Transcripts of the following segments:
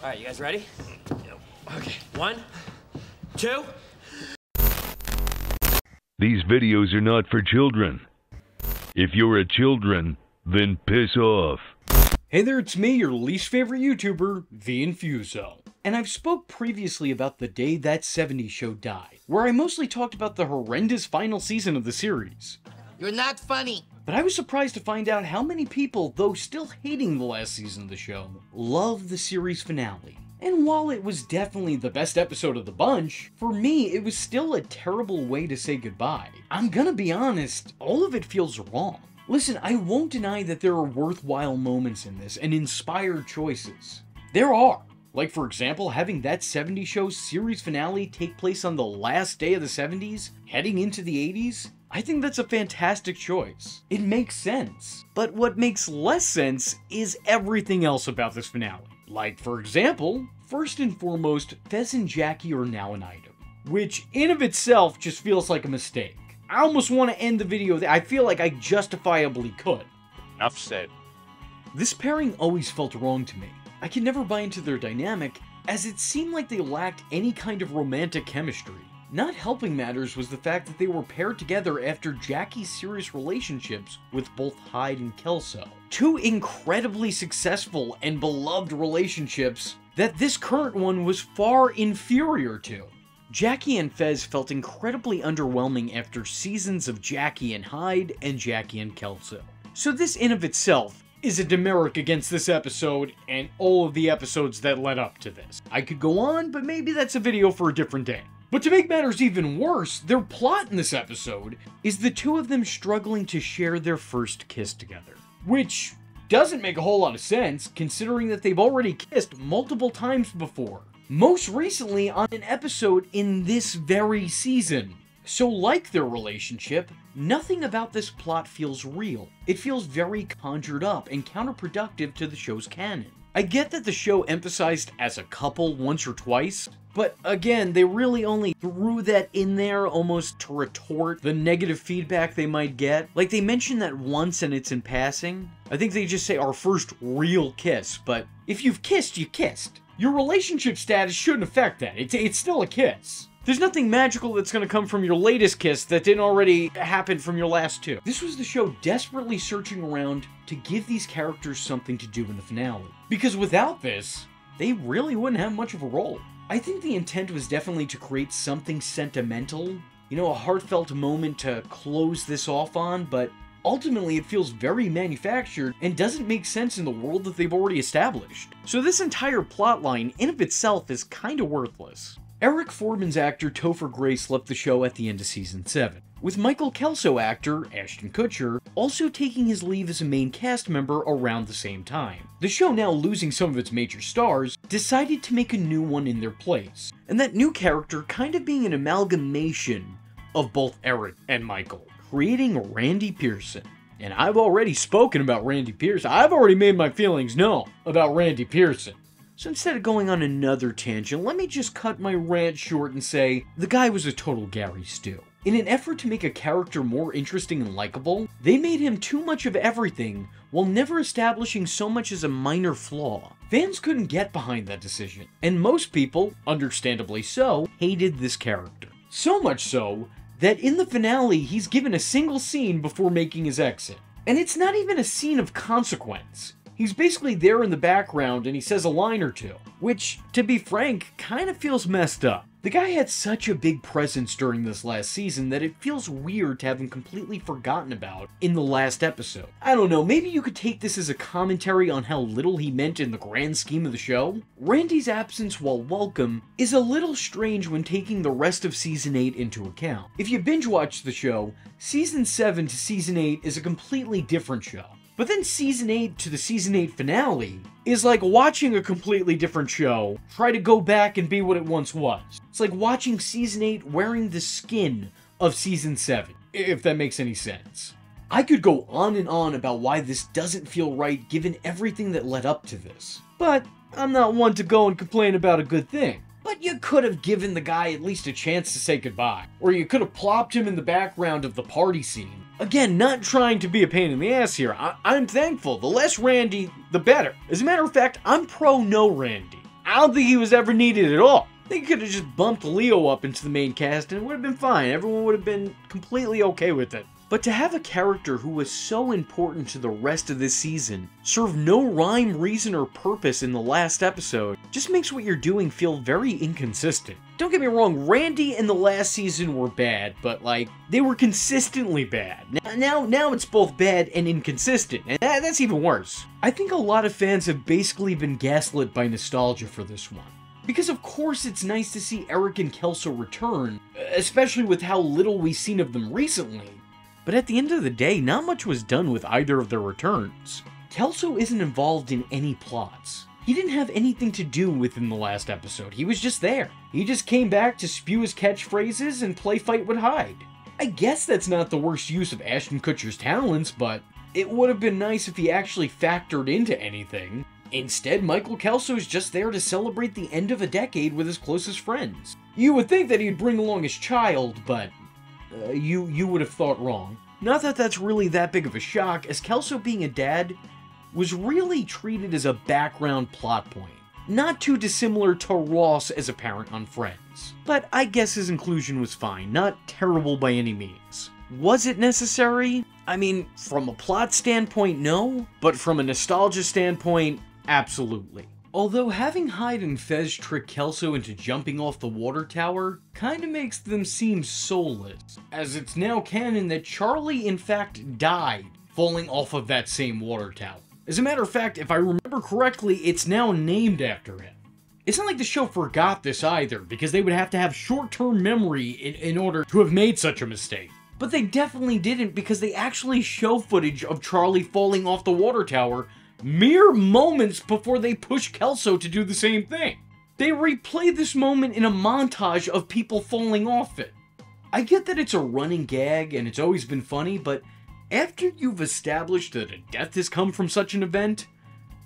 Alright, you guys ready? Okay, 1, 2. These videos are not for children. If you're a children, then piss off. Hey there, it's me, your least favorite YouTuber, the Infuso. And I've spoke previously about the day that 70s show died, where I mostly talked about the horrendous final season of the series. You're not funny. But I was surprised to find out how many people, though still hating the last season of the show, love the series finale. And while it was definitely the best episode of the bunch, for me it was still a terrible way to say goodbye. I'm gonna be honest, all of it feels wrong. Listen, I won't deny that there are worthwhile moments in this and inspired choices. There are. Like, for example, having that 70s show series finale take place on the last day of the 70s, heading into the 80s. I think that's a fantastic choice. It makes sense. But what makes less sense is everything else about this finale. Like, for example, first and foremost, Fez and Jackie are now an item, which in of itself just feels like a mistake. I almost want to end the video there. I feel like I justifiably could. Enough said. This pairing always felt wrong to me. I could never buy into their dynamic, as it seemed like they lacked any kind of romantic chemistry. Not helping matters was the fact that they were paired together after Jackie's serious relationships with both Hyde and Kelso. Two incredibly successful and beloved relationships that this current one was far inferior to. Jackie and Fez felt incredibly underwhelming after seasons of Jackie and Hyde and Jackie and Kelso. So this in of itself is a demerit against this episode and all of the episodes that led up to this. I could go on, but maybe that's a video for a different day. But to make matters even worse, their plot in this episode is the two of them struggling to share their first kiss together. Which doesn't make a whole lot of sense, considering that they've already kissed multiple times before. Most recently on an episode in this very season. So like their relationship, nothing about this plot feels real. It feels very conjured up and counterproductive to the show's canon. I get that the show emphasized as a couple once or twice, but again, they really only threw that in there almost to retort the negative feedback they might get. Like, they mention that once and it's in passing. I think they just say our first real kiss, but if you've kissed, you kissed. Your relationship status shouldn't affect that. It's still a kiss. There's nothing magical that's going to come from your latest kiss that didn't already happen from your last two. This was the show desperately searching around to give these characters something to do in the finale. Because without this, they really wouldn't have much of a role. I think the intent was definitely to create something sentimental, you know, a heartfelt moment to close this off on, but ultimately it feels very manufactured and doesn't make sense in the world that they've already established. So this entire plotline in of itself is kinda worthless. Eric Foreman's actor Topher Grace left the show at the end of Season 7, with Michael Kelso actor Ashton Kutcher also taking his leave as a main cast member around the same time. The show, now losing some of its major stars, decided to make a new one in their place, and that new character kind of being an amalgamation of both Eric and Michael, creating Randy Pearson. And I've already spoken about Randy Pearson. I've already made my feelings known about Randy Pearson. So instead of going on another tangent, let me just cut my rant short and say, the guy was a total Gary Stu. In an effort to make a character more interesting and likable, they made him too much of everything while never establishing so much as a minor flaw. Fans couldn't get behind that decision, and most people, understandably so, hated this character. So much so that in the finale, he's given a single scene before making his exit. And it's not even a scene of consequence. He's basically there in the background and he says a line or two, which, to be frank, kind of feels messed up. The guy had such a big presence during this last season that it feels weird to have him completely forgotten about in the last episode. I don't know, maybe you could take this as a commentary on how little he meant in the grand scheme of the show? Randy's absence, while welcome, is a little strange when taking the rest of Season 8 into account. If you binge watch the show, Season 7 to Season 8 is a completely different show. But then Season 8 to the Season 8 finale is like watching a completely different show try to go back and be what it once was. It's like watching Season 8 wearing the skin of Season 7, if that makes any sense. I could go on and on about why this doesn't feel right given everything that led up to this. But I'm not one to go and complain about a good thing. But you could have given the guy at least a chance to say goodbye. Or you could have plopped him in the background of the party scene. Again, not trying to be a pain in the ass here. I'm thankful. The less Randy, the better. As a matter of fact, I'm pro no Randy. I don't think he was ever needed at all. I think he could have just bumped Leo up into the main cast and it would have been fine. Everyone would have been completely okay with it. But to have a character who was so important to the rest of this season serve no rhyme, reason, or purpose in the last episode just makes what you're doing feel very inconsistent. Don't get me wrong, Randy and the last season were bad, but like, they were consistently bad. Now it's both bad and inconsistent, and that's even worse. I think a lot of fans have basically been gaslit by nostalgia for this one. Because of course it's nice to see Eric and Kelso return, especially with how little we've seen of them recently. But at the end of the day, not much was done with either of their returns. Kelso isn't involved in any plots. He didn't have anything to do within the last episode, he was just there. He just came back to spew his catchphrases and play fight with Hyde. I guess that's not the worst use of Ashton Kutcher's talents, but it would have been nice if he actually factored into anything. Instead, Michael Kelso is just there to celebrate the end of a decade with his closest friends. You would think that he'd bring along his child, but you would have thought wrong. Not that that's really that big of a shock, as Kelso being a dad was really treated as a background plot point. Not too dissimilar to Ross as a parent on Friends. But I guess his inclusion was fine, not terrible by any means. Was it necessary? I mean, from a plot standpoint, no, but from a nostalgia standpoint, absolutely. Although having Hyde and Fez trick Kelso into jumping off the water tower kinda makes them seem soulless, as it's now canon that Charlie in fact died falling off of that same water tower. As a matter of fact, if I remember correctly, it's now named after him. It's not like the show forgot this either, because they would have to have short-term memory in order to have made such a mistake. But they definitely didn't, because they actually show footage of Charlie falling off the water tower mere moments before they push Kelso to do the same thing. They replay this moment in a montage of people falling off it. I get that it's a running gag and it's always been funny, but after you've established that a death has come from such an event,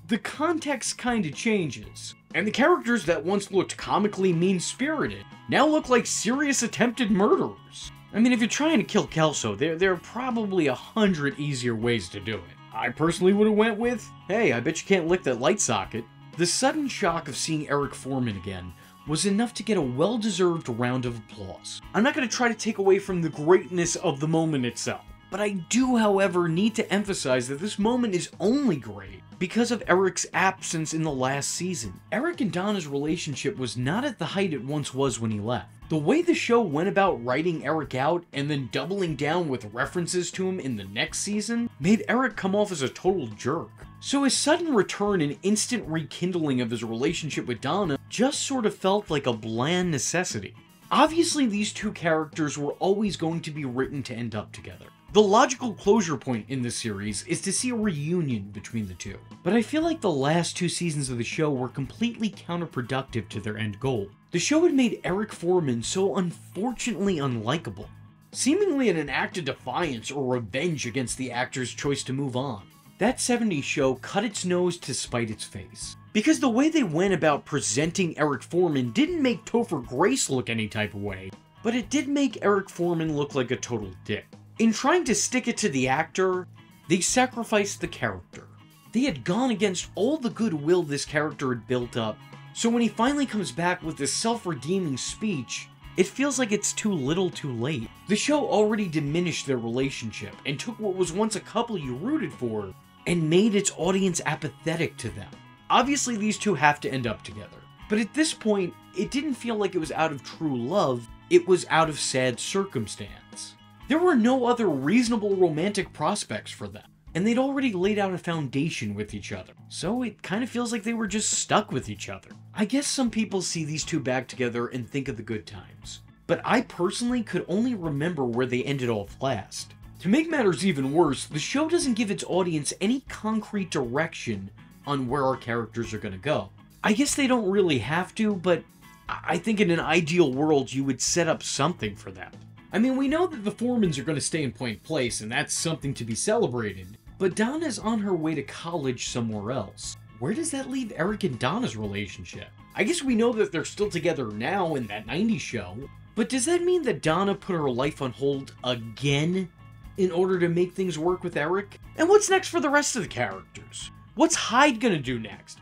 the context kinda changes. And the characters that once looked comically mean-spirited now look like serious attempted murderers. I mean, if you're trying to kill Kelso, there are probably 100 easier ways to do it. I personally would have went with, hey, I bet you can't lick that light socket. The sudden shock of seeing Eric Foreman again was enough to get a well-deserved round of applause. I'm not going to try to take away from the greatness of the moment itself, but I do, however, need to emphasize that this moment is only great because of Eric's absence in the last season. Eric and Donna's relationship was not at the height it once was when he left. The way the show went about writing Eric out and then doubling down with references to him in the next season made Eric come off as a total jerk. So his sudden return and instant rekindling of his relationship with Donna just sort of felt like a bland necessity. Obviously, these two characters were always going to be written to end up together. The logical closure point in this series is to see a reunion between the two, but I feel like the last two seasons of the show were completely counterproductive to their end goal. The show had made Eric Foreman so unfortunately unlikable, seemingly in an act of defiance or revenge against the actor's choice to move on. That 70s show cut its nose to spite its face, because the way they went about presenting Eric Foreman didn't make Topher Grace look any type of way, but it did make Eric Foreman look like a total dick. In trying to stick it to the actor, they sacrificed the character. They had gone against all the goodwill this character had built up, so when he finally comes back with this self-redeeming speech, it feels like it's too little too late. The show already diminished their relationship and took what was once a couple you rooted for and made its audience apathetic to them. Obviously these two have to end up together, but at this point, it didn't feel like it was out of true love, it was out of sad circumstance. There were no other reasonable romantic prospects for them, and they'd already laid out a foundation with each other, so it kind of feels like they were just stuck with each other. I guess some people see these two back together and think of the good times, but I personally could only remember where they ended off last. To make matters even worse, the show doesn't give its audience any concrete direction on where our characters are gonna go. I guess they don't really have to, but I think in an ideal world you would set up something for them. I mean, we know that the Foremans are going to stay in Point Place, and that's something to be celebrated, but Donna's on her way to college somewhere else. Where does that leave Eric and Donna's relationship? I guess we know that they're still together now in that 90s show, but does that mean that Donna put her life on hold again in order to make things work with Eric? And what's next for the rest of the characters? What's Hyde gonna do next?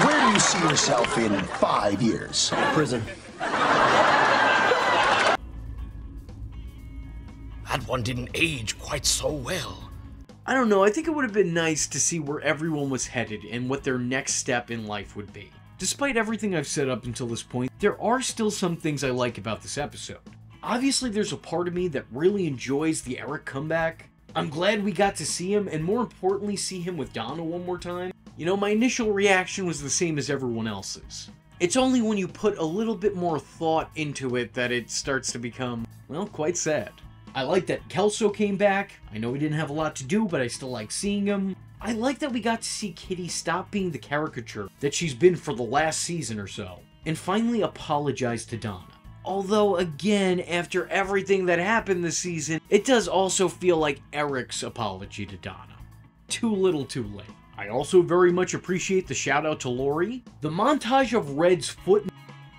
Where do you see yourself in 5 years? Prison. That one didn't age quite so well. I don't know, I think it would have been nice to see where everyone was headed and what their next step in life would be. Despite everything I've said up until this point, there are still some things I like about this episode. Obviously, there's a part of me that really enjoys the Eric comeback. I'm glad we got to see him, and more importantly, see him with Donna one more time. You know, my initial reaction was the same as everyone else's. It's only when you put a little bit more thought into it that it starts to become, well, quite sad. I like that Kelso came back. I know he didn't have a lot to do, but I still like seeing him. I like that we got to see Kitty stop being the caricature that she's been for the last season or so, and finally apologize to Donna. Although, again, after everything that happened this season, it does also feel like Eric's apology to Donna. Too little too late. I also very much appreciate the shout out to Lori. The montage of Red's foot,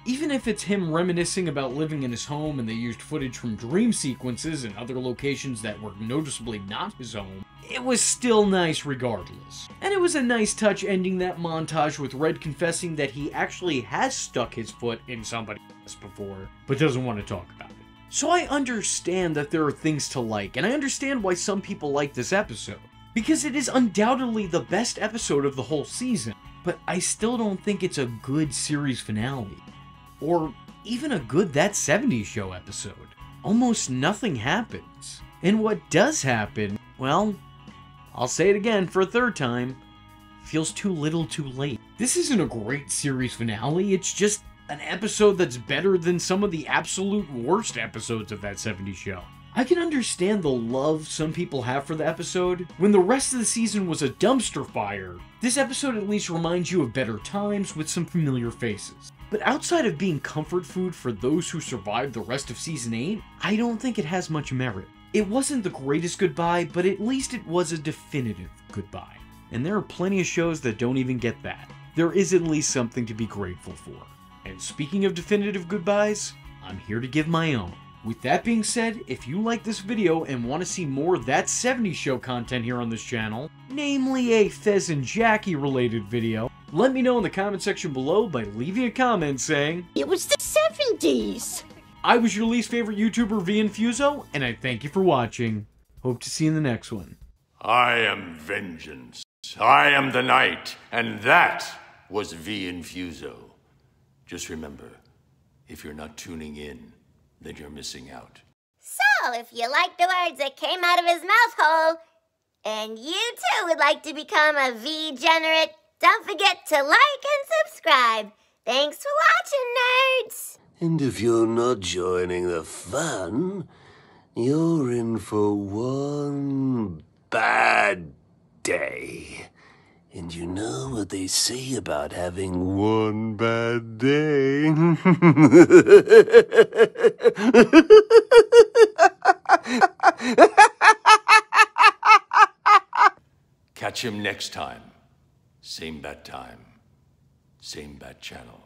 even if it's him reminiscing about living in his home and they used footage from dream sequences and other locations that were noticeably not his home, it was still nice regardless. And it was a nice touch ending that montage with Red confessing that he actually has stuck his foot in somebody else before, but doesn't want to talk about it. So I understand that there are things to like, and I understand why some people like this episode, because it is undoubtedly the best episode of the whole season, but I still don't think it's a good series finale. Or even a good That 70s Show episode. Almost nothing happens. And what does happen, well, I'll say it again for a third time, feels too little too late. This isn't a great series finale, it's just an episode that's better than some of the absolute worst episodes of That 70s Show. I can understand the love some people have for the episode. When the rest of the season was a dumpster fire, this episode at least reminds you of better times with some familiar faces. But outside of being comfort food for those who survived the rest of Season 8, I don't think it has much merit. It wasn't the greatest goodbye, but at least it was a definitive goodbye. And there are plenty of shows that don't even get that. There is at least something to be grateful for. And speaking of definitive goodbyes, I'm here to give my own. With that being said, if you like this video and want to see more That 70s Show content here on this channel, namely a Fez and Jackie related video, let me know in the comment section below by leaving a comment saying, "It was the 70s! I was your least favorite YouTuber, Infuso, and I thank you for watching. Hope to see you in the next one. I am vengeance. I am the night, and that was Infuso. Just remember, if you're not tuning in, then you're missing out. So, if you like the words that came out of his mouth hole, and you too would like to become a V-generate, don't forget to like and subscribe. Thanks for watching, nerds! And if you're not joining the fun, you're in for one bad day. And you know what they say about having one bad day? Catch him next time. Same bat time. Same bat channel.